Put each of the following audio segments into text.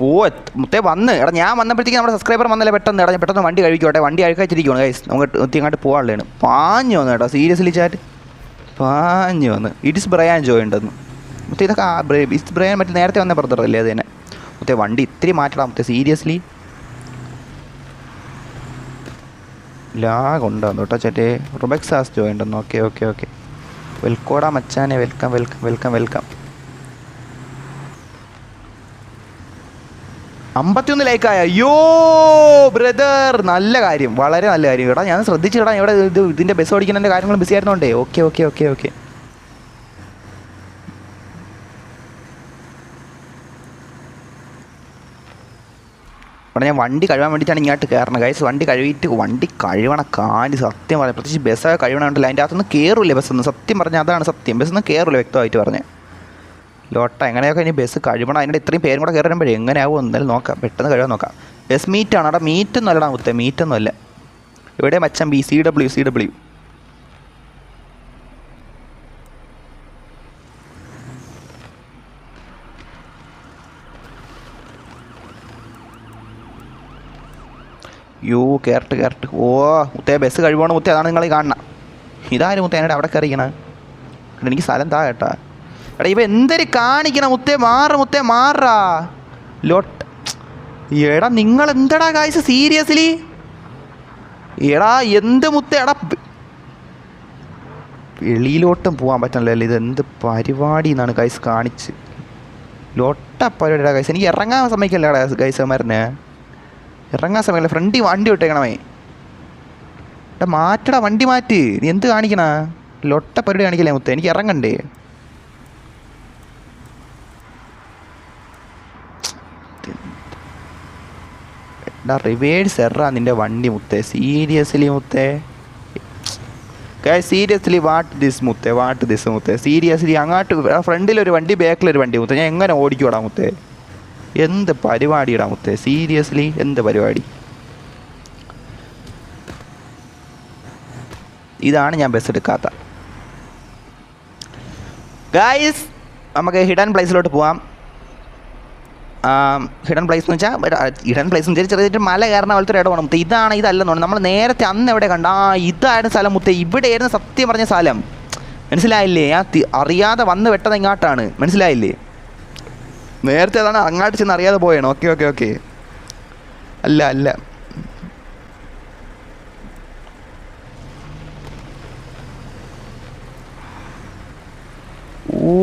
ഓ മുത്തേ വന്ന് എടാ ഞാൻ വന്നപ്പോഴത്തേക്ക് നമ്മുടെ സബ്സ്ക്രൈബർ വന്നല്ലേ പെട്ടെന്ന് എടാ ഞാൻ പെട്ടെന്ന് വണ്ടി കഴിക്കോട്ടെ വണ്ടി അഴുക്കാച്ചിരിക്കുകയാണ് ഗൈസ് നമുക്ക് എത്തിയങ്ങോട്ട് പോകാനുള്ളതാണ് പാഞ്ഞു വന്നു കേട്ടോ സീരിയസ്ലി ചാറ്റ് പാഞ്ഞു വന്ന് ഇറ്റ്സ് ബ്രയാൻ ജോയ് ഉണ്ടെന്ന് മുത്തേ ഇതൊക്കെ ഇറ്റ്സ് ബ്രയാൻ മറ്റേ നേരത്തെ വന്ന ബ്രദറല്ലേ അത് തന്നെ മുത്തേ വണ്ടി ഇത്തിരി മാറ്റടാ മുത്തേ സീരിയസ്ലി ലാഗ് ഉണ്ടാകുന്നു കേട്ടോ ചേട്ടേ റുബെക്സാസ് ജോയ് ഉണ്ടെന്ന് ഓക്കെ ഓക്കെ ഓക്കെ വെൽക്കോടാ മച്ചാനെ വെൽക്കം വെൽക്കം വെൽക്കം വെൽക്കം 51 ലൈക്കായ അയ്യോ ബ്രദർ നല്ല കാര്യം വളരെ നല്ല കാര്യം കേട്ടോ ഞാൻ ശ്രദ്ധിച്ചിടാ ഇവിടെ ഇതിൻ്റെ ബസ് ഓടിക്കുന്നതിൻ്റെ കാര്യങ്ങൾ ബിസി ആയിരുന്നോണ്ടേ ഓക്കെ ഓക്കെ ഓക്കെ ഓക്കെ അവിടെ ഞാൻ വണ്ടി കഴുകാൻ വേണ്ടിയിട്ടാണ് ഇങ്ങോട്ട് കയറണം ഗൈസ് വണ്ടി കഴുകിയിട്ട് വണ്ടി കഴുകണ കാര്യം സത്യം പറയാം പ്രത്യേകിച്ച് ബസ്സൊക്കെ കഴുകണമുണ്ടല്ലോ അതിൻ്റെ അകത്തുനിന്ന് കയറില്ലേ ബസ്സൊന്നും സത്യം പറഞ്ഞാൽ അതാണ് സത്യം ബസ്സൊന്നും കയറില്ല വ്യക്തമായിട്ട് പറഞ്ഞ് ലോട്ട എങ്ങനെയൊക്കെ ഇനി ബസ് കഴിവണം അതിൻ്റെ ഇത്രയും പേരും കൂടെ കയറി വരുമ്പോഴേ എങ്ങനെയാവും എന്തായാലും നോക്കാം പെട്ടെന്ന് കഴിയാൻ നോക്കാം ബസ് മീറ്റാണ് അവിടെ മീറ്റൊന്നും അല്ലടാ മുത്തേ മീറ്റൊന്നും അല്ല ഇവിടെ മച്ചം ബി CW യോ കയറട്ട് ഓ മുത്തേ ബസ് കഴിവാണ് മുത്തേ അതാണ് നിങ്ങൾ കാണണം ഇതാരും മുത്തേ എന്നോട് അവിടെ കയറിക്കണേ എനിക്ക് സ്ഥലം താ കേട്ടാ എടാ ഇവ എന്തൊരു കാണിക്കണം മുത്തേ മാറാ ലോട്ട് എടാ നിങ്ങൾ എന്തടാ കാഴ്ച സീരിയസ്ലി എടാ എന്ത് മുത്തേ എടാ വെളിയിലോട്ടും പോകാൻ പറ്റണല്ലോ ഇത് എന്ത് പരിപാടി എന്നാണ് ഗൈസ് കാണിച്ച് ലോട്ട പരിപാടിയുടെ ഗൈസ് എനിക്ക് ഇറങ്ങാൻ സമ്മതിക്കല്ലേടാ ഗൈസന്മാരനെ ഇറങ്ങാൻ സമയമല്ല ഫ്രണ്ടിൽ വണ്ടി വിട്ടേക്കണമേ എടാ മാറ്റടാ വണ്ടി മാറ്റ് നീ എന്ത് കാണിക്കണ ലൊട്ട പരിപാടി കാണിക്കല്ലേ മുത്തേ എനിക്ക് ഇറങ്ങണ്ടേ എടാ റിവേഴ്സ് എറാ നിൻ്റെ വണ്ടി മുത്തേ സീരിയസ്ലി മുത്തേ സീരിയസ്ലി വാട്ട് ദിസ് മുത്തേ സീരിയസ്ലി അങ്ങോട്ട് ഫ്രണ്ടിലൊരു വണ്ടി ബാക്കിലൊരു വണ്ടി മുത്തേ ഞാൻ എങ്ങനെ ഓടിക്കൂടാ മുത്തേ എന്ത് പരിപാടിയിടാ മുത്തേ സീരിയസ്ലി എന്ത് പരിപാടി ഇതാണ് ഞാൻ ബസ് എടുക്കാത്ത ഗൈസ് നമുക്ക് ഹിഡൻ പ്ലേസിലോട്ട് പോവാം ഹിഡൻ പ്ലേസ് എന്ന് വെച്ചാൽ ഹിഡൻ പ്ലേസ് എന്ന് വെച്ചാൽ ചെറിയ മല കയറുന്ന പോലത്തെ ഒരു ഇടമാണ് മുത്തേ ഇതല്ലെന്ന് തോന്നുന്നു നമ്മൾ നേരത്തെ അന്ന് എവിടെ കണ്ട ഇതായിരുന്നു സ്ഥലം മുത്തേ ഇവിടെയായിരുന്നു സത്യം പറഞ്ഞ സ്ഥലം മനസ്സിലായില്ലേ ഞാൻ അറിയാതെ വന്ന് വെട്ടത് ഇങ്ങോട്ടാണ് മനസ്സിലായില്ലേ നേരത്തെ അതാണ് അങ്ങോട്ട് ചെന്ന് അറിയാതെ പോയാണ് ഓക്കെ അല്ല ഓ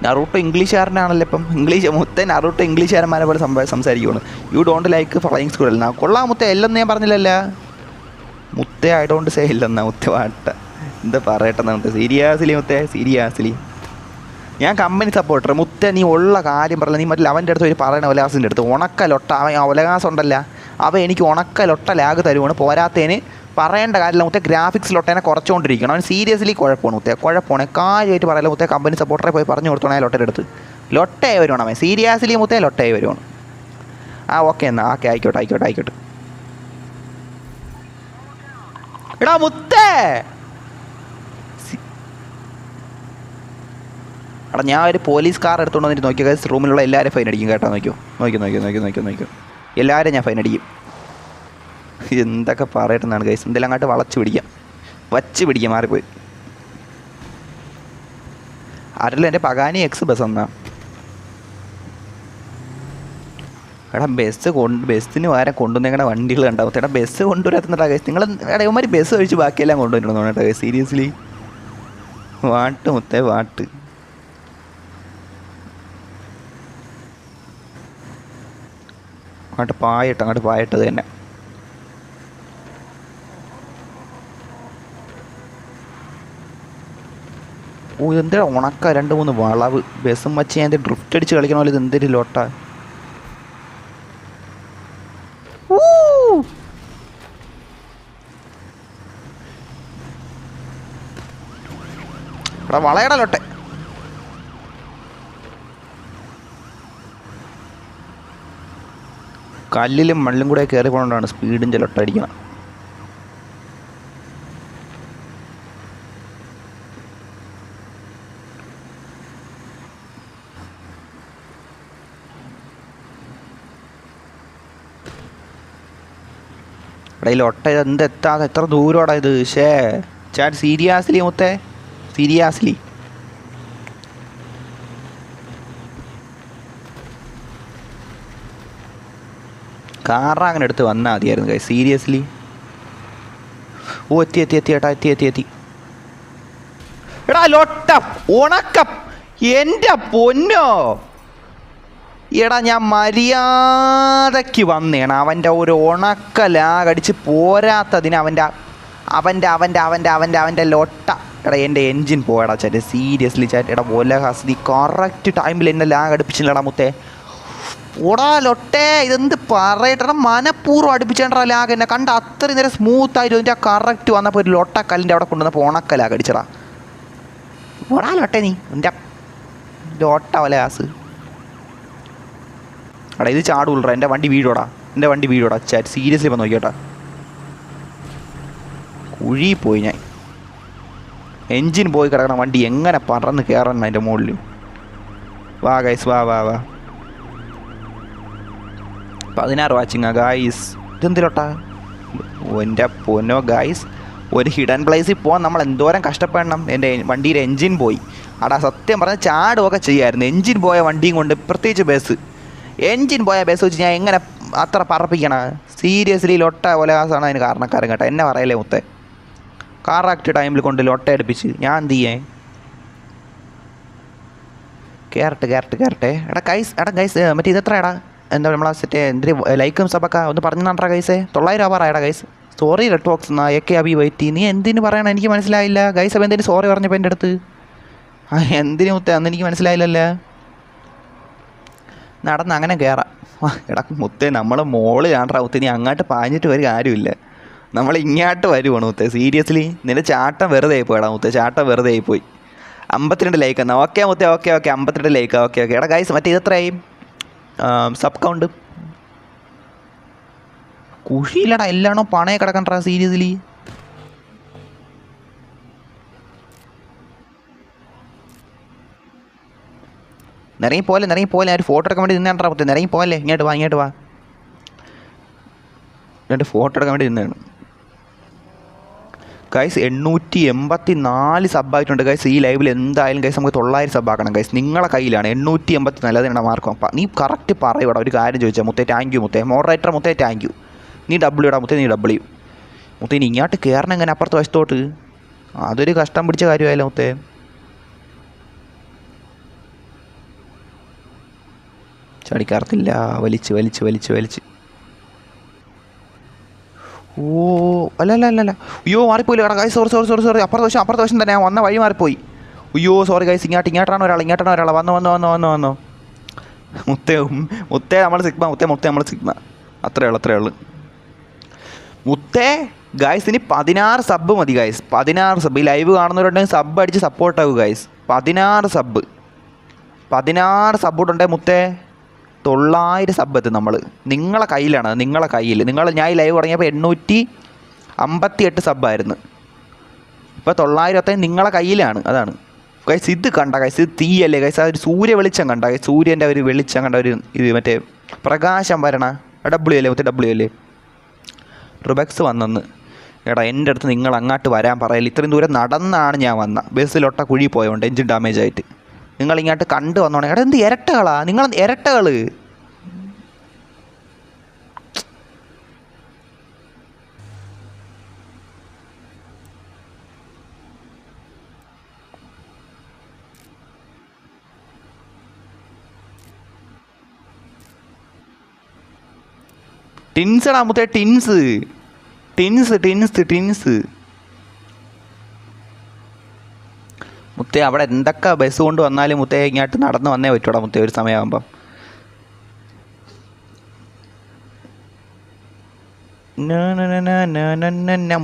നറൂട്ടോ ഇംഗ്ലീഷുകാരനാണല്ലോ ഇപ്പം മുത്തേ നറൂട്ടോ ഇംഗ്ലീഷുകാരന്മാരെ പോലെ സംസാരിക്കുകയാണ് യു ഡോണ്ട് ലൈക്ക് ഫ്ലൈയിങ് സ്കൂളിൽ കൊള്ളാം മുത്തേ എല്ലെന്ന് ഞാൻ പറഞ്ഞില്ലല്ല മുത്തേ ഐ ഡോണ്ട് സേ ഇല്ലെന്നാ മുത്തേ വാട്ട എന്താ പറയട്ടെന്നാ മുത്തേ സീരിയസ്ലി ഞാൻ കമ്പനി സപ്പോർട്ടർ മുത്തേ നീ ഉള്ള കാര്യം പറഞ്ഞില്ല നീ മറ്റേ അവൻ്റെ അടുത്ത് ഒരു പറയണ ഒലാസിൻ്റെ അടുത്ത് ഉണക്കലൊട്ട അവൻ ഒലകാസം ഉണ്ടല്ല അവൻ എനിക്ക് ഉണക്കലൊട്ട ലാഗ് തരുവാണ് പോരാത്തതിന് പറയേണ്ട കാര്യമില്ല മുത്തേ ഗ്രാഫിക്സിലൊട്ടേനെ കുറച്ചുകൊണ്ടിരിക്കണം അവൻ സീരിയസ്ലി കുഴപ്പമാണ് മുത്തേ കുഴപ്പമാണ് കാര്യമായിട്ട് പറയില്ല മുത്തേ കമ്പനി സപ്പോർട്ടറെ പോയി പറഞ്ഞു കൊടുത്തോണേ ലൊട്ടയുടെ അടുത്ത് ലൊട്ടയായി വരുവാണ് അവൻ സീരിയസ്ലി മുത്തേ ലൊട്ടയായി വരുവാണ് ഓക്കെ എന്നാൽ ഓക്കെ ആയിക്കോട്ടെ എടാ മുത്തേ എടാ ഞാൻ ഒരു പോലീസ് കാർ എടുത്തുകൊണ്ട് വന്നിട്ട് നോക്കിയോ റൂമിലുള്ള എല്ലാവരും ഫൈൻ അടിക്കും കേട്ടോ നോക്കിയോ എല്ലാവരും ഞാൻ ഫൈൻ അടിക്കും എന്തൊക്കെ പറയട്ടെന്നാണ് ഗൈസ് എന്തെങ്കിലും അങ്ങോട്ട് വച്ച് പിടിക്കാം മാറിപ്പോയി ആരെല്ലാം എൻ്റെ പകാനി എക്സ് ബസ് എന്നാ എടാ ബസ്സിന് പകരം കൊണ്ടുവന്നേക്കണ വണ്ടികൾ ഉണ്ടാവും എടാ ബസ് കൊണ്ടുവരാത്തുന്നുണ്ടാ ഗൈസ് നിങ്ങൾ എടാ ഇവന്മാർ ബസ് ഒഴിച്ച് ബാക്കിയെല്ലാം കൊണ്ടുവന്നിട്ടുണ്ടോ കേട്ടോ ഗൈസ് സീരിയസ്ലി വാട്ട് മുത്തേ വാട്ട് അങ്ങോട്ട് പായട്ട് തന്നെ ഓ ഇതെന്താ ഉണക്ക 2-3 വളവ് ബസ്സും വച്ച് ഞാൻ ഡ്രിഫ്റ്റ് അടിച്ച് കളിക്കണ പോലെ ഇത് എന്തൊരു ലോട്ട എടാ വളയടാ ലോട്ടെ കല്ലിലും മണ്ണിലും കൂടെ കയറി പോകേണ്ടതാണ് സ്പീഡിൻ്റെ ലൊട്ടടിക്കണം ഇടയിൽ ഒട്ട എന്ത് എത്താതെ എത്ര ദൂരമാടാ ഇത്. ഷേ ചാറ്റ് സീരിയസ്ലി മുത്തേ, സീരിയസ്ലി കാറ അങ്ങനെ എടുത്ത് വന്നാൽ മതിയായിരുന്നു ഗൈസ്, സീരിയസ്ലി. ഓ എത്തി എത്തി എത്തി ഏട്ടാ, എത്തി എത്തി എത്തി. എടാ ലൊട്ടം ഉണക്കം, എൻ്റെ പൊന്നോ. എടാ ഞാൻ മര്യാദയ്ക്ക് വന്നേണ്. അവൻ്റെ ഒരു ഉണക്ക ലാഗടിച്ച് പോരാത്തതിന് അവൻ്റെ അവൻ്റെ അവൻ്റെ അവൻ്റെ അവൻ്റെ അവൻ്റെ ലൊട്ട. എടാ എൻ്റെ എൻജിൻ പോയടാ ചേട്ടാ, സീരിയസ്ലി ചേട്ടാ. എടാ പോലെ ഹസ്തി കറക്റ്റ് ടൈമിൽ എന്നെ ലാഗ് അടുപ്പിച്ചില്ലടാ മുത്തേ. ഓടാ ലൊട്ടേ, ഇതെന്ത് പറയട്ടെ, മനഃപൂർവ്വം അടുപ്പിച്ചേണ്ടാ ലാഗ്. എന്നെ കണ്ട അത്രയും നേരം സ്മൂത്തായിട്ട് ഇതിൻ്റെ കറക്റ്റ് വന്നപ്പോൾ ഒരു ലൊട്ടക്കല്ലിൻ്റെ അവിടെ കൊണ്ടുവന്നപ്പോൾ ഉണക്ക ലാഗ് അടിച്ചടാ. ഓടാ ലൊട്ടേ നീ എൻ്റെ ലോട്ട വല ഗ്യാസ്. എടാ ഇത് ചാടുള്ളൂ, എൻ്റെ വണ്ടി വീടോടാ, എൻ്റെ വണ്ടി വീടോടാ ചാറ്റ്, സീരിയസ്ലി ഇപ്പം നോക്കിയോട്ടാ. കുഴി പോയി ഞാൻ. എൻജിൻ പോയി കിടക്കണം വണ്ടി, എങ്ങനെ പറന്ന് കയറണം അതിൻ്റെ മുകളിൽ. വാ ഗൈസ് വാ വാ വാ. 16 വാച്ചിങ്ങാ ഗായ്സ്. ഇതെന്തിലോട്ടാ എൻ്റെ പൊന്നോ ഗായ്സ്. ഒരു ഹിഡൻ പ്ലേസിൽ പോകാൻ നമ്മൾ എന്തോരം കഷ്ടപ്പെടണം. എൻ്റെ വണ്ടിയുടെ എൻജിൻ പോയി. അടാ സത്യം പറഞ്ഞാൽ ചാടുകയൊക്കെ ചെയ്യായിരുന്നു. എൻജിൻ പോയ വണ്ടിയും കൊണ്ട്, പ്രത്യേകിച്ച് ബസ്, എൻജിൻ പോയ ബസ് വെച്ച് ഞാൻ എങ്ങനെ അത്ര പറപ്പിക്കണം. സീരിയസ്ലി ലൊട്ട കൊലകാസാണ് അതിന് കാരണക്കാരൻ കേട്ടോ. എന്നെ പറയല്ലേ മുത്തേ, കറക്റ്റ് ടൈമിൽ കൊണ്ട് ലൊട്ട അടുപ്പിച്ച് ഞാൻ എന്ത് ചെയ്യേ. കയറട്ടെ. എടാ ഗൈസ് മറ്റേ ഇതെത്ര എടാ, എന്താ നമ്മളെ സെറ്റ് എന്തിന് ലൈക്കും സബൊക്കെ ഒന്ന് പറഞ്ഞു തന്നാ ഗൈസേ. 900 ആവാറായടാ ഗൈസ്. സോറി റെഡ് ബോക്സ് എന്നാ എക്കെ അബി വൈറ്റി. നീ എന്തിനു പറയണം എനിക്ക് മനസ്സിലായില്ല ഗൈസ്. അപ്പോൾ എന്തിനു സോറി പറഞ്ഞപ്പോൾ എൻ്റെ അടുത്ത് എന്തിനു മുത്തേ അന്ന് എനിക്ക് മനസ്സിലായില്ലല്ലേ. നടന്ന് അങ്ങനെ കയറാം. എടാ മുത്തേ നമ്മൾ മോള് കാണാ മുത്തേ, നീ അങ്ങോട്ട് പാഞ്ഞിട്ട് ഒരു കാര്യമില്ല, നമ്മൾ ഇങ്ങോട്ട് വരുവാണ് മുത്തേ. സീരിയസ്ലി നിൻ്റെ ചാട്ടം വെറുതെ ആയിപ്പോയിടാ മുത്തേ, ചാട്ടം വെറുതെ ആയിപ്പോയി. 52 ലൈക്ക് എന്നാ. ഓക്കെ മുത്തേ, ഓക്കെ 52 ലൈക്ക്. ഓക്കെ എടാ ഗൈസ് മറ്റേ ഇതെത്രയായി സബ് കൗണ്ട്? കുഷിയില്ലടാ, എല്ലാണോ പണയെ കിടക്കണ്ടാ സീരിയസ്ലി. നിറങ്ങി പോലെ ഒരു ഫോട്ടോ എടുക്കാൻ വേണ്ടി നിന്നാണ്ടാ പറ്റും. നിറങ്ങി പോലെ, ഇങ്ങോട്ട് വാ എന്നിട്ട് ഫോട്ടോ എടുക്കാൻ വേണ്ടി നിന്നാണ് ഗൈസ്. 884 സബ്ബായിട്ടുണ്ട് ഗൈസ് ഈ ലൈവിൽ. എന്തായാലും ഗൈസ് നമുക്ക് 900 സബ്ബാക്കണം ഗൈസ്. നിങ്ങളെ കയ്യിലാണ് 884. അതിനാണ് മാർക്ക്. നീ കറക്റ്റ് പറയൂടാ. ഒരു കാര്യം ചോദിച്ചാൽ മുത്തേ, താങ്ക് യു മുത്തേ. മോഡറേറ്റർ മുത്തേ താങ്ക് യു. നീ ഡബ്ല്യൂ ഇടാ മുത്തേ, നീ ഡബ്ല്യൂ. മുത്തേ നീ ഇങ്ങോട്ട് കയറണം എങ്ങനെ അപ്പുറത്ത് വശത്തോട്ട്? അതൊരു കഷ്ടം പിടിച്ച കാര്യമായല്ലോ മുത്തേ. ചടിക്കാർത്തില്ല, വലിച്ച്. ഓ അല്ല അയ്യോ മാറിപ്പോയില്ല കേട്ടോ ഗൈസ്. സോറി അപ്പുറത്തെ വശം തന്നെ വന്ന വഴി മാറിപ്പോയി. അയ്യോ സോറി ഗൈസ്. ഇങ്ങോട്ടാണ് ഒരാൾ വന്നോ. മുത്തേ നമ്മൾ സിഗ്മ. അത്രേ ഉള്ളു മുത്തേ. ഗൈസ് ഇനി 16 സബ്ബ് മതി ഗൈസ്. 16 സബ്ബ്. ഈ ലൈവ് കാണുന്നവരുണ്ടെങ്കിൽ സബ്ബ് അടിച്ച് സപ്പോർട്ടാവും ഗൈസ്. 16 സബ്ബുണ്ടെങ്കിൽ മുത്തേ 900 സബ്ബ് എത്തും നമ്മൾ. നിങ്ങളെ കയ്യിലാണ്, നിങ്ങളെ കയ്യിൽ. ഞാൻ ഈ ലൈവ് തുടങ്ങിയപ്പോൾ 858 സബ്ബായിരുന്നു. ഇപ്പോൾ 900 എത്താൻ നിങ്ങളെ കയ്യിലാണ്. അതാണ് ഗൈസ്. ഇത് കണ്ട ഗൈസ്, ഇത് തീയല്ലേ ഗൈസ്. അതൊരു സൂര്യ വെളിച്ചം കണ്ട ഗൈസ്. സൂര്യൻ്റെ ഒരു വെളിച്ചം കണ്ട ഒരു ഇത് മറ്റേ പ്രകാശം വരണ ഡബ്ല്യു അല്ലേ മറ്റേ ഡബ്ല്യു അല്ലേ. റുബക്സ് വന്നെന്ന്. എടാ എൻ്റെ അടുത്ത് നിങ്ങൾ അങ്ങോട്ട് വരാൻ പറയല്ല. ഇത്രയും ദൂരം നടന്നാണ് ഞാൻ വന്ന. ബസ്സിലൊട്ട കുഴി പോയതുകൊണ്ട് എൻജിൻ ഡാമേജ് ആയിട്ട്. നിങ്ങളിങ്ങോട്ട് കണ്ടു വന്നോണേ. എടാ എന്ത് ഇരട്ടകളാ നിങ്ങൾ, ഇരട്ടകൾ. ടിൻസടാ മുത്തേ, ടിൻസ് മുത്തേ. അവിടെ എന്തൊക്കെ ബസ് കൊണ്ട് വന്നാലും മുത്തേ ഇങ്ങോട്ട് നടന്ന് വന്നേ പറ്റൂടാ മുത്തേ ഒരു സമയമാകുമ്പം.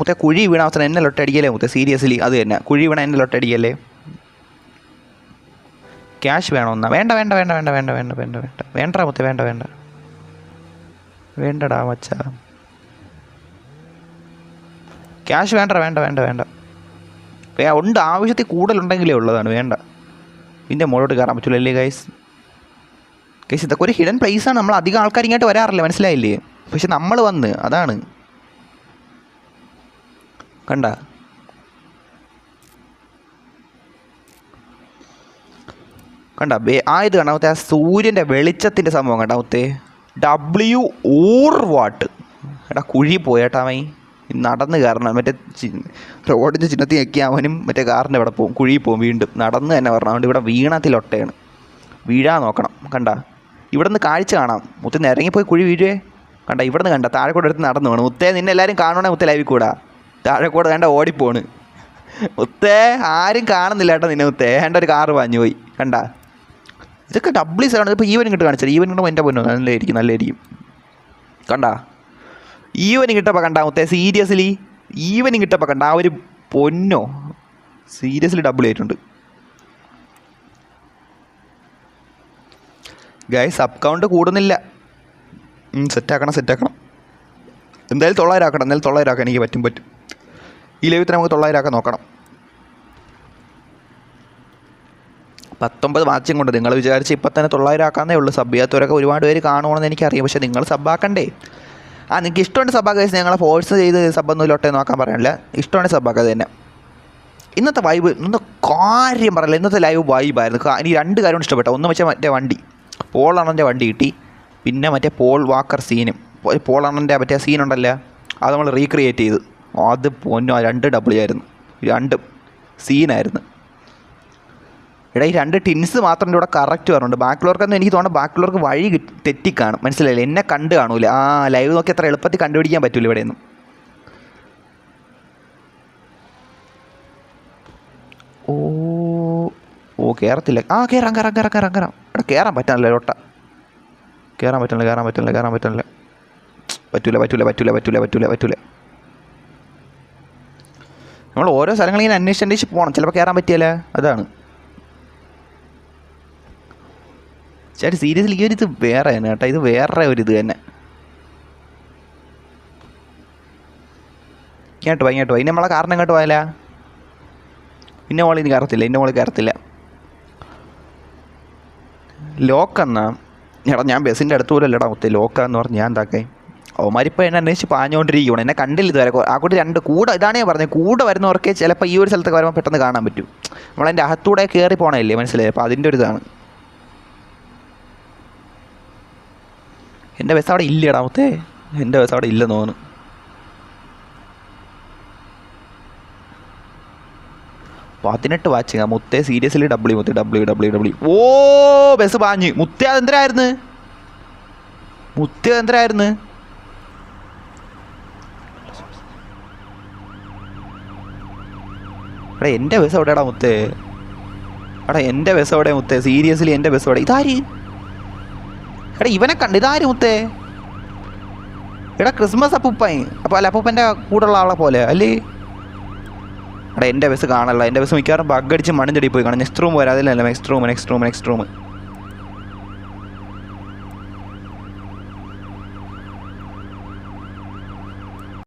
മുത്തേ കുഴി വീണ അവസരം എന്നെ ലൊട്ടടിക്കല്ലേ മുത്തേ. സീരിയസ്ലി അത് തന്നെ, കുഴി വീണ എന്നെ ലൊട്ടടിക്കല്ലേ. ക്യാഷ് വേണമെന്നാ? വേണ്ട മുത്തേ, വേണ്ടടാ മച്ചാ. ക്യാഷ് വേണ്ട. ഉണ്ട്, ആവശ്യത്തിൽ കൂടുതലുണ്ടെങ്കിലേ ഉള്ളതാണ്. വേണ്ട. ഇതിൻ്റെ മുകളിലോട്ട് കയറാൻ പറ്റില്ലല്ലേ ഗൈസ്. ഇതൊക്കെ ഒരു ഹിഡൻ പ്ലേസാണ്. നമ്മൾ അധികം ആൾക്കാർ ഇങ്ങോട്ട് വരാറില്ല, മനസ്സിലായില്ലേ? പക്ഷെ നമ്മൾ വന്ന്, അതാണ് കണ്ട കണ്ട ആയത് കണ്ട മുത്തേ, ആ സൂര്യൻ്റെ വെളിച്ചത്തിൻ്റെ സംഭവം കണ്ട മുത്തേ. WOR എടാ കുഴി പോയേട്ടാ മൈ നടന്ന് കയറണം. മറ്റേ റോഡിൻ്റെ ചിഹ്നത്തിൽ ഞെക്കി അവനും മറ്റേ കാറിൻ്റെ അവിടെ പോകും, കുഴി പോകും വീണ്ടും നടന്ന് തന്നെ വരണം. അതുകൊണ്ട് ഇവിടെ വീണത്തിലൊട്ടയാണ്, വീഴാൻ നോക്കണം. കണ്ട ഇവിടെ നിന്ന് കാഴ്ച കാണാം. മുത്തേ ഇറങ്ങിപ്പോയി കുഴി വീഴുവേ. കണ്ട ഇവിടെ നിന്ന് കണ്ട താഴെ കൂടെ എടുത്ത് നടന്നു വേണം. മുത്തേ നിന്നെ എല്ലാവരും കാണണേ മുത്തേ ലൈവിൽ കൂടാ. താഴെ കൂടെ കണ്ട ഓടിപ്പോണ് മുത്തേ, ആരും കാണുന്നില്ല കേട്ടോ നിന്നെ മുത്തേ. വേണ്ട ഒരു കാറ് പാഞ്ഞു പോയി. കണ്ട ഇതൊക്കെ WC ആണ്. ഇപ്പോൾ ഈവനിങ് ഇട്ട് കാണിച്ചാൽ ഈവനിങ് കിട്ടുമ്പോൾ എൻ്റെ പൊന്നോ നല്ലതായിരിക്കും. കണ്ട ഈവനിങ് കിട്ടപ്പോൾ കണ്ട മുത്തേ, സീരിയസ്ലി ഈവനിങ് കിട്ടപ്പോൾ കണ്ട ആ ഒരു പൊന്നോ, സീരിയസ്ലി ഡബിൾ ആയിട്ടുണ്ട് ഗൈസ്. സബ് കൗണ്ട് കൂടുന്നില്ല. സെറ്റാക്കണം എന്തായാലും 900 ആക്കണം. എന്തായാലും 900 ആക്കാൻ എനിക്ക് പറ്റും. ഈ ലൈവിൽ നമുക്ക് 900 ആക്കാൻ നോക്കണം. 19 വാച്ചും കൊണ്ട് നിങ്ങൾ വിചാരിച്ച് ഇപ്പം തന്നെ 900 ആക്കാന്നേ ഉള്ളൂ. സബ് ചെയ്യാത്തവരൊക്കെ ഒരുപാട് പേര് കാണുമെന്ന് എനിക്കറിയാം. പക്ഷേ നിങ്ങൾ സബ്ബാക്കണ്ടേ? നിങ്ങൾക്ക് ഇഷ്ടമുണ്ട് സബ്ബാക്കുക. ഞങ്ങളെ ഫോഴ്സ് ചെയ്ത് സബ്ബൊന്നും ഇല്ലോട്ടെ നോക്കാൻ പറയാനില്ല. ഇഷ്ടമുണ്ട് സബ്ബാക്കുക തന്നെ. ഇന്നത്തെ വൈബ്, ഇന്നത്തെ കാര്യം പറയില്ല, ഇന്നത്തെ ലൈവ് വൈബായിരുന്നു. എനിക്ക് 2 കാര്യമാണ് ഇഷ്ടപ്പെട്ട. ഒന്ന് വെച്ചാൽ മറ്റേ വണ്ടി, പോൾ അണ്ണൻ്റെ വണ്ടി കിട്ടി. പിന്നെ മറ്റേ പോൾ വാക്കർ സീനും, പോൾ അണ്ണൻ്റെ മറ്റേ സീനുണ്ടല്ലോ, അത് നമ്മൾ റീക്രിയേറ്റ് ചെയ്ത്. അത് പൊന്നോ 2 W ആയിരുന്നു, 2 സീനായിരുന്നു. എടാ ഈ 2 ടിൻസ് മാത്രം ഇവിടെ കറക്റ്റ് പറഞ്ഞുണ്ട്. ബാക്കിയുള്ളവർക്കൊന്നും എനിക്ക് തോന്നുന്നു ബാക്കിയുള്ളവർക്ക് വഴി തെറ്റിക്കാണും. മനസ്സിലായില്ലേ? എന്നെ കണ്ട് കാണൂല. ആ ലൈവ് നോക്കി അത്ര എളുപ്പത്തിൽ കണ്ടുപിടിക്കാൻ പറ്റില്ല ഇവിടെയൊന്നും. ഓ കയറത്തില്ല. കയറാം. എടാ കയറാൻ പറ്റാനല്ല ലോട്ട, കയറാൻ പറ്റില്ല. പറ്റൂല. നമ്മൾ ഓരോ സ്ഥലങ്ങളിങ്ങനെ അന്വേഷിച്ച് പോകണം. ചിലപ്പോൾ കയറാൻ പറ്റിയല്ല, അതാണ്. ചേട്ടാ സീരിയസ്ലി ഈ ഒരു ഇത് വേറെ തന്നെ കേട്ടോ, ഇത് വേറെ ഒരു ഇത് തന്നെ. ഇങ്ങോട്ട് പോയി നമ്മളെ കാരണം ഇങ്ങോട്ട് പോയാല. ഇന്ന മോളിൽ ഇനി കയറത്തില്ല. ലോക്കെന്നാ എടാ, ഞാൻ ബസ്സിൻ്റെ അടുത്ത് പോലും അല്ലടാ മുത്തേ. ലോക്കാന്ന് പറഞ്ഞ് ഞാൻ എന്താക്കേ? അവന്മാരിപ്പോൾ എന്നെ അന്വേഷിച്ച് പാഞ്ഞുകൊണ്ടിരിക്കുകയാണ്. എന്നെ കണ്ടില്ല ഇതുവരെ. ആ കൂട്ടി 2 കൂടെ, ഇതാണ് ഞാൻ പറഞ്ഞത്, കൂടെ വരുന്നവർക്കേ ചിലപ്പോൾ ഈ ഒരു സ്ഥലത്തൊക്കെ വരുമ്പോൾ പെട്ടെന്ന് കാണാൻ പറ്റും. നമ്മളതിൻ്റെ അകത്തൂടെ കയറി പോകണമല്ലേ, മനസ്സിലായി? അപ്പോൾ അതിൻ്റെ ഒരു ഇതാണ്. എൻ്റെ ബസ് അവിടെ ഇല്ലടാ മുത്തേ, എൻ്റെ ബസ് അവിടെ ഇല്ലെന്ന് തോന്നുന്നു. പതിനെട്ട് വാച്ചിങ് മുത്തേ, സീരിയസ്ലി W. ഓ ബസ് പാഞ്ഞ് മുത്തേ. അതെന്തരായിരുന്നു എടാ എൻ്റെ ബസ് എവിടെയാടാ മുത്തേ? എൻ്റെ ബസ് എവിടെ മുത്തേ? സീരിയസ്ലി എൻ്റെ ബസ് എവിടെ? ഇതാര്? എടാ ഇവനെ കണ്ട്, ഇതാര് മുത്തേ? എടാ ക്രിസ്മസ് അപ്പൂപ്പായി. അപ്പോൾ അല്ല, അപ്പൂപ്പൻ്റെ കൂടെയുള്ള ആളെ പോലെ അല്ലേ? എടാ എൻ്റെ ബസ് കാണല്ല. എൻ്റെ ബസ് മിക്കവാറും ബഗ്ഗടിച്ച് മണ്ണിൻ്റെ അടിയിൽ പോയി കാണാം. നെക്സ്റ്റ് റൂം വരാം. അതിലല്ല നെക്സ്റ്റ് റൂം.